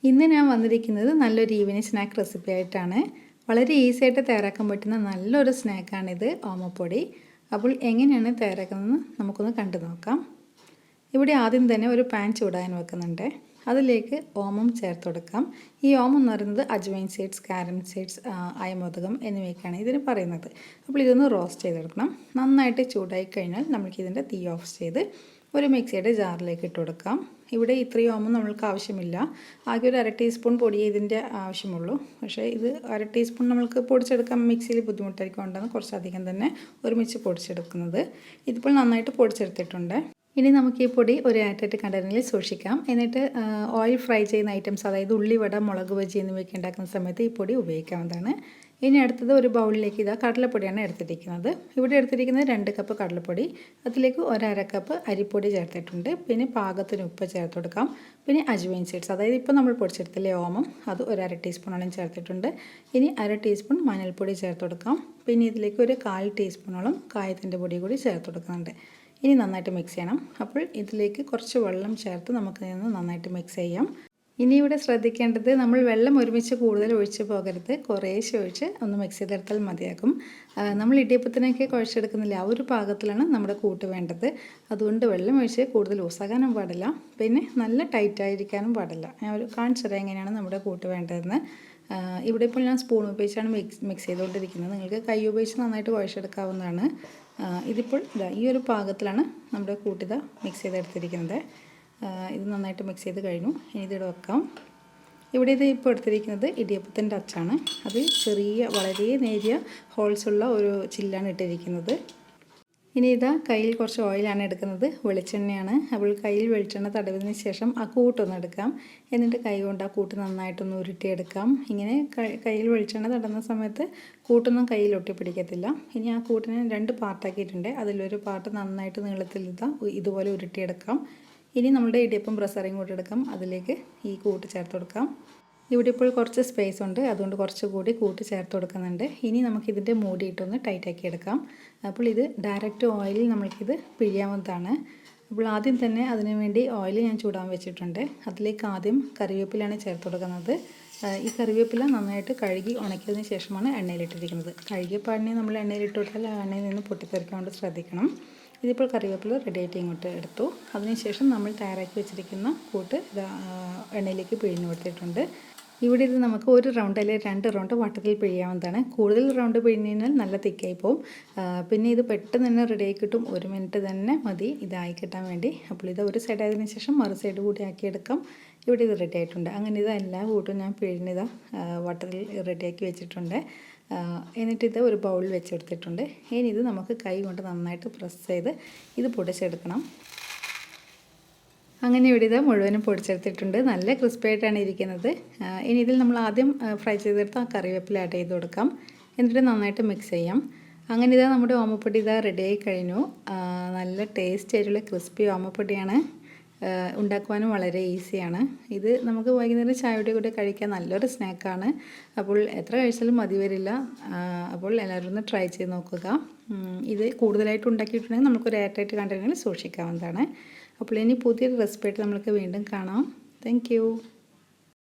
ഇന്ന് ഞാൻ വന്നിരിക്കുന്നത് നല്ലൊരു ഈവനിങ് സ്നാക്ക് റെസിപ്പി ആയിട്ടാണ്. വളരെ ഈസി ആയിട്ട് തയ്യാറാക്കാൻ പറ്റുന്ന നല്ലൊരു സ്നാക്കാണിത്, ഓമപ്പൊടി. അപ്പോൾ എങ്ങനെയാണ് തയ്യാറാക്കുന്നതെന്ന് നമുക്കൊന്ന് കണ്ടു നോക്കാം. ഇവിടെ ആദ്യം തന്നെ ഒരു പാൻ ചൂടാൻ വെക്കുന്നുണ്ട്. അതിലേക്ക് ഓമം ചേർത്ത് കൊടുക്കാം. ഈ ഓമം എന്ന് പറയുന്നത് അജ്വൈൻ സീഡ്സ്, കാരം സീഡ്സ്, അയമോദകം എന്നിവയൊക്കെയാണ് ഇതിന് പറയുന്നത്. അപ്പോൾ ഇതൊന്ന് റോസ്റ്റ് ചെയ്തെടുക്കണം. നന്നായിട്ട് ചൂടായി കഴിഞ്ഞാൽ നമുക്കിതിൻ്റെ തീ ഓഫ് ചെയ്ത് ഒരു മിക്സിയുടെ ജാറിലേക്ക് ഇട്ട് കൊടുക്കാം. ഇവിടെ ഇത്രയും ഓമം നമ്മൾക്ക് ആവശ്യമില്ല. ആകെ ഒരു 1/2 ടീസ്പൂൺ പൊടിയേ ഇതിൻ്റെ ആവശ്യമുള്ളൂ. പക്ഷേ ഇത് 1/2 ടീസ്പൂൺ നമ്മൾക്ക് പൊടിച്ചെടുക്കാൻ മിക്സിയിൽ ബുദ്ധിമുട്ടായിരിക്കും, കൊണ്ടാണ് കുറച്ചധികം തന്നെ ഒരുമിച്ച് പൊടിച്ചെടുക്കുന്നത്. ഇതിപ്പോൾ നന്നായിട്ട് പൊടിച്ചെടുത്തിട്ടുണ്ട്. ഇനി നമുക്ക് ഈ പൊടി ഒരു എയർടൈറ്റ് കണ്ടെയ്നറിൽ സൂക്ഷിക്കാം. എന്നിട്ട് ഓയിൽ ഫ്രൈ ചെയ്യുന്ന ഐറ്റംസ്, അതായത് ഉള്ളിവട, മുളക് ബജി എന്നിവയൊക്കെ ഉണ്ടാക്കുന്ന സമയത്ത് ഈ പൊടി ഉപയോഗിക്കാവുന്നതാണ്. ഇനി അടുത്തത് ഒരു ബൗളിലേക്ക് കടലപ്പൊടിയാണ് എടുത്തിരിക്കുന്നത്. ഇവിടെ എടുത്തിരിക്കുന്നത് 2 കപ്പ് കടലപ്പൊടി. അതിലേക്ക് 1/2 കപ്പ് അരിപ്പൊടി ചേർത്തിട്ടുണ്ട്. പിന്നെ പാകത്തിന് ഉപ്പ് ചേർത്ത് കൊടുക്കാം. പിന്നെ അജ്വൈൻ സീഡ്സ്, അതായത് ഇപ്പോൾ നമ്മൾ പൊടിച്ചെടുത്തില്ലേ ഓമം, അത് 1/2 ടീസ്പൂണോളം ചേർത്തിട്ടുണ്ട്. ഇനി 1/2 ടീസ്പൂൺ മഞ്ഞൾപ്പൊടി ചേർത്ത് കൊടുക്കാം. പിന്നെ ഇതിലേക്ക് ഒരു 1/4 ടീസ്പൂണോളം കായത്തിൻ്റെ പൊടി കൂടി ചേർത്ത് കൊടുക്കുന്നുണ്ട്. ഇനി നന്നായിട്ട് മിക്സ് ചെയ്യണം. അപ്പോൾ ഇതിലേക്ക് കുറച്ച് വെള്ളം ചേർത്ത് നമുക്ക് നന്നായിട്ട് മിക്സ് ചെയ്യാം. ഇനി ഇവിടെ ശ്രദ്ധിക്കേണ്ടത്, നമ്മൾ വെള്ളം ഒരുമിച്ച് കൂടുതൽ ഒഴിച്ച് പോകരുത്. കുറേശ്ശെ ഒഴിച്ച് ഒന്ന് മിക്സ് ചെയ്തെടുത്താൽ മതിയാകും. നമ്മൾ ഇടിയപ്പത്തിനൊക്കെ കുഴച്ചെടുക്കുന്നില്ല, ആ ഒരു പാകത്തിലാണ് നമ്മുടെ കൂട്ട് വേണ്ടത്. അതുകൊണ്ട് വെള്ളം ഒഴിച്ച് കൂടുതൽ ലൂസാകാനും പാടില്ല, പിന്നെ നല്ല ടൈറ്റായിരിക്കാനും പാടില്ല. ഞാൻ കാണിച്ചു തരാം എങ്ങനെയാണ് നമ്മുടെ കൂട്ട് വേണ്ടതെന്ന്. ഇവിടെ ഇപ്പോൾ ഞാൻ സ്പൂൺ ഉപയോഗിച്ചാണ് മിക്സ് ചെയ്തുകൊണ്ടിരിക്കുന്നത്. നിങ്ങൾക്ക് കൈ ഉപയോഗിച്ച് നന്നായിട്ട് കുഴച്ചെടുക്കാവുന്നതാണ്. ഇതിപ്പോൾ ഈ ഒരു പാകത്തിലാണ് നമ്മുടെ കൂട്ടിത മിക്സ് ചെയ്തെടുത്തിരിക്കുന്നത്. ഇത് നന്നായിട്ട് മിക്സ് ചെയ്ത് കഴിഞ്ഞു. ഇനി ഇതിവിടെ വെക്കാം. ഇവിടെ ഇത് ഇപ്പോൾ എടുത്തിരിക്കുന്നത് ഇടിയപ്പത്തിൻ്റെ അച്ചാണ്. അത് ചെറിയ, വളരെ നേരിയ ഹോൾസുള്ള ഒരു ചില്ലാണ് ഇട്ടിരിക്കുന്നത്. ഇനി കയ്യിൽ കുറച്ച് ഓയിലാണ് എടുക്കുന്നത്, വെളിച്ചെണ്ണയാണ്. അപ്പോൾ കയ്യിൽ വെളിച്ചെണ്ണ തടവിന് ശേഷം ആ കൂട്ടൊന്ന് എടുക്കാം. എന്നിട്ട് കൈ കൊണ്ട് ആ കൂട്ട് നന്നായിട്ടൊന്ന് ഉരുട്ടിയെടുക്കാം. ഇങ്ങനെ കയ്യിൽ വെളിച്ചെണ്ണ തടന്ന സമയത്ത് കൂട്ടൊന്നും കയ്യിൽ ഒട്ടിപ്പിടിക്കത്തില്ല. ഇനി ആ കൂട്ടിനെ 2 പാർട്ടാക്കിയിട്ടുണ്ട്. അതിലൊരു പാർട്ട് നന്നായിട്ട് നീളത്തിൽ ഇതുപോലെ ഉരുട്ടിയെടുക്കാം. ഇനി നമ്മുടെ ഇടിയപ്പം പ്രസറിങ് കൂടി എടുക്കാം. അതിലേക്ക് ഈ കൂട്ട് ചേർത്ത് കൊടുക്കാം. ഇവിടെ ഇപ്പോൾ കുറച്ച് സ്പേസ് ഉണ്ട്, അതുകൊണ്ട് കുറച്ചുകൂടി കൂട്ട് ചേർത്ത് കൊടുക്കുന്നുണ്ട്. ഇനി നമുക്കിതിൻ്റെ മൂടിയിട്ടൊന്ന് ടൈറ്റാക്കി എടുക്കാം. അപ്പോൾ ഇത് ഡയറക്റ്റ് ഓയിലിൽ നമ്മൾക്കിത് പിഴിയാവുന്നതാണ്. അപ്പോൾ ആദ്യം തന്നെ അതിനു വേണ്ടി ഓയിൽ ഞാൻ ചൂടാൻ വെച്ചിട്ടുണ്ട്. അതിലേക്ക് ആദ്യം കറിവേപ്പിലാണ് ചേർത്ത് കൊടുക്കുന്നത്. ഈ കറിവേപ്പില നന്നായിട്ട് കഴുകി ഉണക്കിയതിന് ശേഷമാണ് എണ്ണയിലിട്ടിരിക്കുന്നത്. കഴുകിയ പാടിനെ നമ്മൾ എണ്ണയിലിട്ട് കൊടുത്താൽ ആ എണ്ണയിൽ നിന്ന് പൊട്ടിത്തെറിക്കാൻ വേണ്ടി ശ്രദ്ധിക്കണം. ഇതിപ്പോൾ കറിവേപ്പില റെഡി ആയിട്ട് ഇങ്ങോട്ട് എടുത്തു. അതിനുശേഷം നമ്മൾ തയ്യാറാക്കി വെച്ചിരിക്കുന്ന കൂട്ട് എണ്ണയിലേക്ക് പിഴിഞ്ഞു കൊടുത്തിട്ടുണ്ട്. ഇവിടെ ഇത് നമുക്ക് 1 റൗണ്ട് അല്ലെങ്കിൽ 2 റൗണ്ട് വട്ടത്തിൽ പിഴിയാവുന്നതാണ്. കൂടുതൽ റൗണ്ട് പിഴിഞ്ഞ് കഴിഞ്ഞാൽ നല്ല തിക്കായി പോവും. പിന്നെ ഇത് പെട്ടെന്ന് തന്നെ റെഡി ആയി കിട്ടും. 1 മിനിറ്റ് തന്നെ മതി ഇതായി കിട്ടാൻ വേണ്ടി. അപ്പോൾ ഇത് ഒരു സൈഡ് ആയതിനു ശേഷം മറു സൈഡ് കൂടി ആക്കിയെടുക്കാം. ഇവിടെ ഇത് റെഡി ആയിട്ടുണ്ട്. അങ്ങനെ എല്ലാ കൂട്ടും ഞാൻ പിഴിഞ്ഞ വട്ടത്തിൽ റെഡിയാക്കി വെച്ചിട്ടുണ്ട്. എന്നിട്ട് ഇത് ഒരു ബൗളിൽ വെച്ചെടുത്തിട്ടുണ്ട്. ഇനി ഇത് നമുക്ക് കൈ കൊണ്ട് നന്നായിട്ട് പ്രസ് ചെയ്ത് ഇത് പൊടിച്ചെടുക്കണം. അങ്ങനെ ഇവിടെ ഇത് മുഴുവനും പൊടിച്ചെടുത്തിട്ടുണ്ട്. നല്ല ക്രിസ്പി ആയിട്ടാണ് ഇരിക്കുന്നത്. ഇനി ഇതിൽ നമ്മൾ ആദ്യം ഫ്രൈ ചെയ്തെടുത്ത് ആ കറിവേപ്പില ആഡ് ചെയ്ത് കൊടുക്കാം. എന്നിട്ട് നന്നായിട്ട് മിക്സ് ചെയ്യാം. അങ്ങനെ നമ്മുടെ ഓമപ്പൊടി റെഡിയായി കഴിഞ്ഞു. നല്ല ടേസ്റ്റ് ആയിട്ടുള്ള ക്രിസ്പി ഓമപ്പൊടിയാണ്. ഉണ്ടാക്കുവാനും വളരെ ഈസിയാണ്. ഇത് നമുക്ക് വൈകുന്നേരം ചായയുടെ കൂടെ കഴിക്കാൻ നല്ലൊരു സ്നാക്കാണ്. അപ്പോൾ എത്ര കഴിച്ചാലും മതി വരില്ല. അപ്പോൾ എല്ലാവരും ഒന്ന് ട്രൈ ചെയ്ത് നോക്കുക. ഇത് കൂടുതലായിട്ട് ഉണ്ടാക്കിയിട്ടുണ്ടെങ്കിൽ നമുക്കൊരു എയർടൈറ്റ് കണ്ടെയ്നറിൽ സൂക്ഷിക്കാവുന്നതാണ്. അപ്പോൾ ഇനി പുതിയൊരു റെസിപ്പി ആയിട്ട് നമുക്ക് വീണ്ടും കാണാം. താങ്ക്